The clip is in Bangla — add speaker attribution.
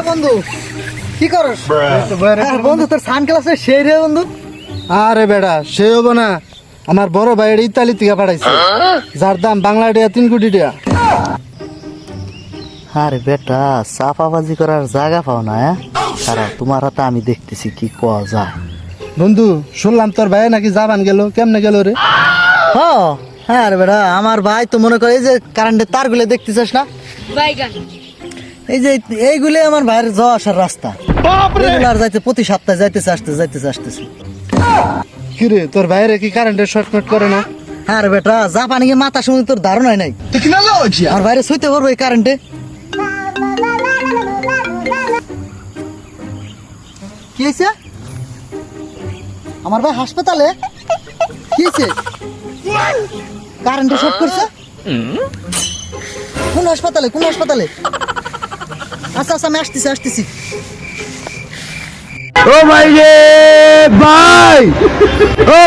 Speaker 1: বন্ধু কি করস? বন্ধু তোর সানগ্লাসে সেই রে বন্ধু।
Speaker 2: আরে বেড়া সে হবো না, আমার বড় ভাইয়ের ইতালি থেকে পাঠাইছে, যার দাম বাংলা টাকা 3 কোটি টাকা।
Speaker 1: আরে বেটা চাপাবাজি করার জায়গা পাও না। কারণ তোমার হাতে আমি দেখতেছি কি কোয়া যায়।
Speaker 2: বন্ধু শুনলাম তোর ভাই নাকি জাপান গেল, কেমনে গেল রে?
Speaker 1: হ্যাঁ রে বেটা, আমার ভাই তো মনে করে এই যে কারেন্টের তারগুলো দেখতেছিস না, এই যে এইগুলো আমার ভাইয়ের যাওয়া আসার রাস্তা। আর যাইতে প্রতি সপ্তাহে আসতেছে।
Speaker 2: কি রে তোর ভাইয়ের কি কারেন্টের শর্টকাট করে না?
Speaker 1: হ্যাঁ রে বেটা, জাপানে গিয়ে মাথা শুনে তোর ধারণাই নাই। আর বাইরে শুইতে পারবো এই কারেন্টে? কি হয়েছে? আমার ভাই হাসপাতালে? কি হয়েছে? কারেন্টে শর্ট করছে? কোন হাসপাতালে? আচ্ছা আমি আসতেছি।
Speaker 2: ও ভাই রে ভাই, ও